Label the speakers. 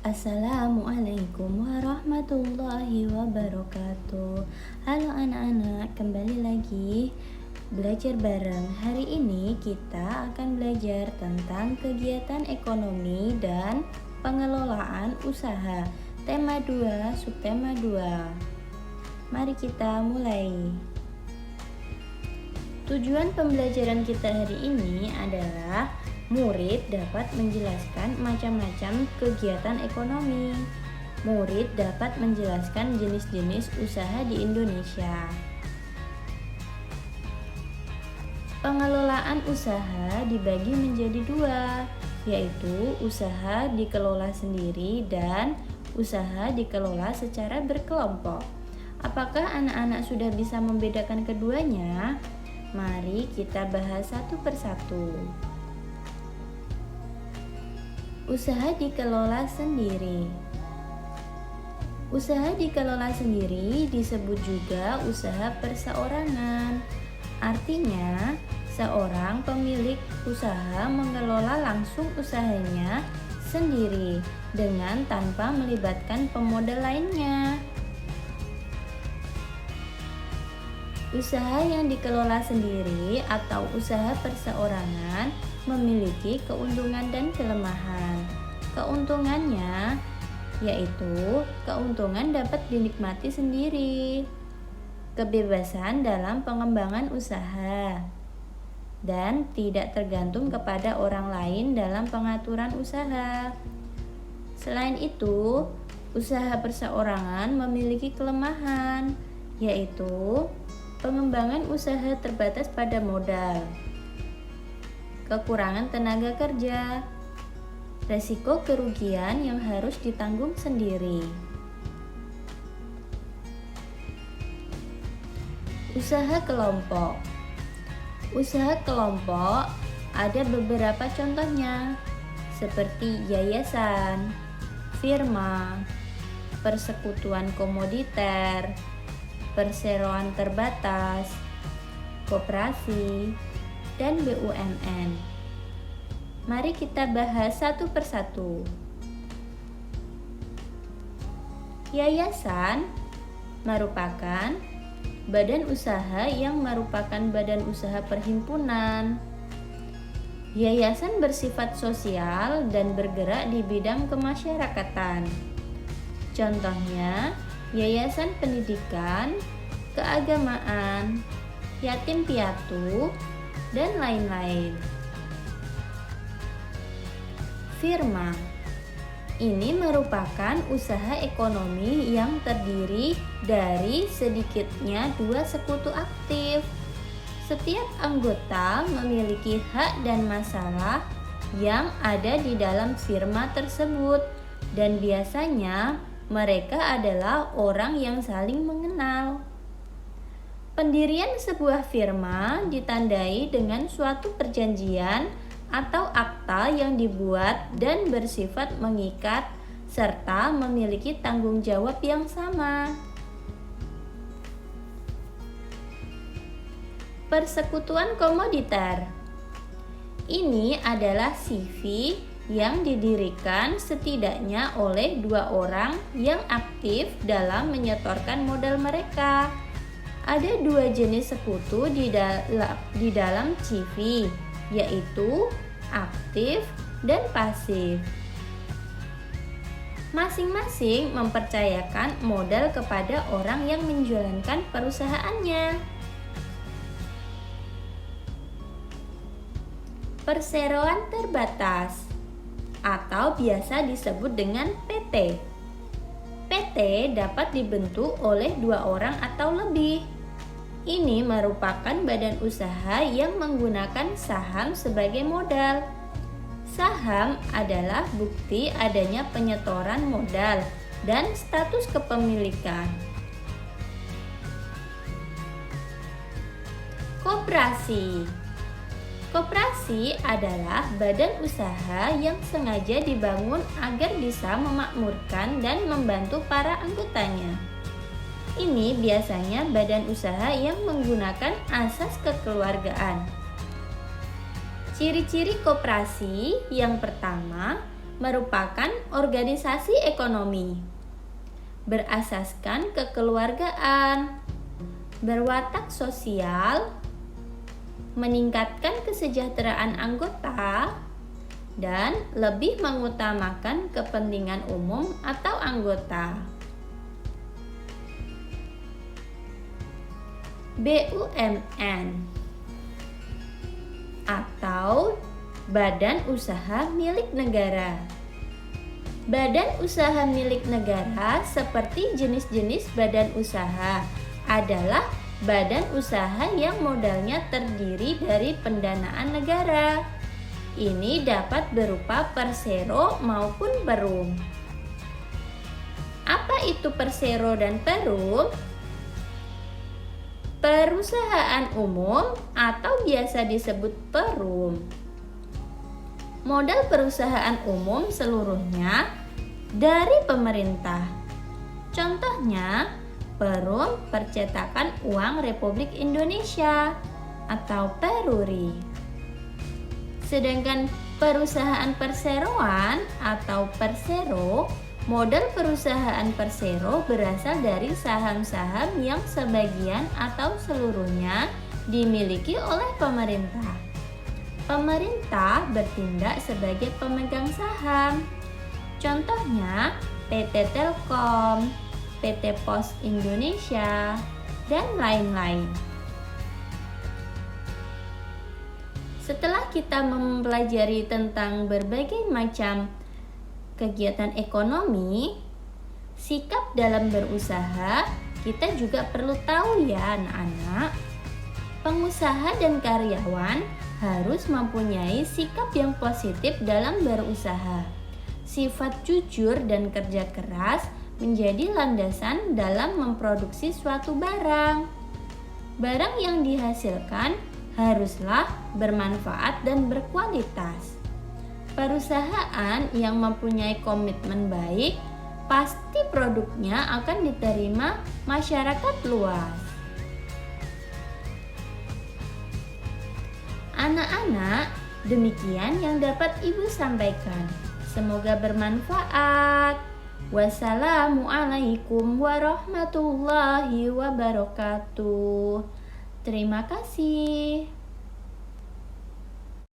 Speaker 1: Assalamualaikum warahmatullahi wabarakatuh. Halo anak-anak, kembali lagi belajar bareng. Hari ini kita akan belajar tentang kegiatan ekonomi dan pengelolaan usaha. Tema 2, subtema 2. Mari kita mulai. Tujuan pembelajaran kita hari ini adalah murid dapat menjelaskan macam-macam kegiatan ekonomi. Murid dapat menjelaskan jenis-jenis usaha di Indonesia. Pengelolaan usaha dibagi menjadi dua, yaitu usaha dikelola sendiri dan usaha dikelola secara berkelompok. Apakah anak-anak sudah bisa membedakan keduanya? Mari kita bahas satu persatu. Usaha dikelola sendiri. Usaha dikelola sendiri disebut juga usaha perseorangan. Artinya, seorang pemilik usaha mengelola langsung usahanya sendiri dengan tanpa melibatkan pemodal lainnya. Usaha yang dikelola sendiri atau usaha perseorangan memiliki keuntungan dan kelemahan. Keuntungannya yaitu keuntungan dapat dinikmati sendiri, kebebasan dalam pengembangan usaha, dan tidak tergantung kepada orang lain dalam pengaturan usaha. Selain itu, usaha perseorangan memiliki kelemahan, yaitu pengembangan usaha terbatas pada modal, kekurangan tenaga kerja, resiko kerugian yang harus ditanggung sendiri. Usaha kelompok. Usaha kelompok ada beberapa contohnya, seperti yayasan, firma, persekutuan komoditer, perseroan terbatas, koperasi, dan BUMN. Mari kita bahas satu persatu. Yayasan merupakan badan usaha yang merupakan badan usaha perhimpunan. Yayasan bersifat sosial dan bergerak di bidang kemasyarakatan. Contohnya, yayasan pendidikan, keagamaan, yatim piatu, dan lain-lain. Firma ini merupakan usaha ekonomi yang terdiri dari sedikitnya dua sekutu aktif. Setiap anggota memiliki hak dan masalah yang ada di dalam firma tersebut, dan biasanya mereka adalah orang yang saling mengenal. Pendirian sebuah firma ditandai dengan suatu perjanjian atau akta yang dibuat dan bersifat mengikat serta memiliki tanggung jawab yang sama. Persekutuan komoditer. Ini adalah CV yang didirikan setidaknya oleh dua orang yang aktif dalam menyetorkan modal mereka. Ada dua jenis sekutu di dalam CV, yaitu aktif dan pasif. Masing-masing mempercayakan modal kepada orang yang menjalankan perusahaannya. Perseroan terbatas atau biasa disebut dengan PT. PT dapat dibentuk oleh dua orang atau lebih. Ini merupakan badan usaha yang menggunakan saham sebagai modal. Saham adalah bukti adanya penyetoran modal dan status kepemilikan. Koperasi. Koperasi adalah badan usaha yang sengaja dibangun agar bisa memakmurkan dan membantu para anggotanya. Ini biasanya badan usaha yang menggunakan asas kekeluargaan. Ciri-ciri koperasi yang pertama, merupakan organisasi ekonomi berasaskan kekeluargaan, berwatak sosial, meningkatkan kesejahteraan anggota, dan lebih mengutamakan kepentingan umum atau anggota. BUMN atau Badan Usaha Milik Negara. Badan usaha milik negara seperti jenis-jenis badan usaha adalah badan usaha yang modalnya terdiri dari pendanaan negara. Ini dapat berupa persero maupun perum. Apa itu persero dan perum? Perusahaan umum atau biasa disebut perum. Modal perusahaan umum seluruhnya dari pemerintah. Contohnya, Perum Percetakan Uang Republik Indonesia atau Peruri. Sedangkan perusahaan perseroan atau persero, modal perusahaan persero berasal dari saham-saham yang sebagian atau seluruhnya dimiliki oleh pemerintah. Pemerintah bertindak sebagai pemegang saham. Contohnya PT Telkom, PT Pos Indonesia, dan lain-lain. Setelah kita mempelajari tentang berbagai macam kegiatan ekonomi, sikap dalam berusaha, kita juga perlu tahu ya anak-anak. Pengusaha dan karyawan harus mempunyai sikap yang positif dalam berusaha. Sifat jujur dan kerja keras menjadi landasan dalam memproduksi suatu barang. Barang yang dihasilkan haruslah bermanfaat dan berkualitas. Perusahaan yang mempunyai komitmen baik, pasti produknya akan diterima masyarakat luas. Anak-anak, demikian yang dapat Ibu sampaikan. Semoga bermanfaat. Wassalamualaikum warahmatullahi wabarakatuh. Terima kasih.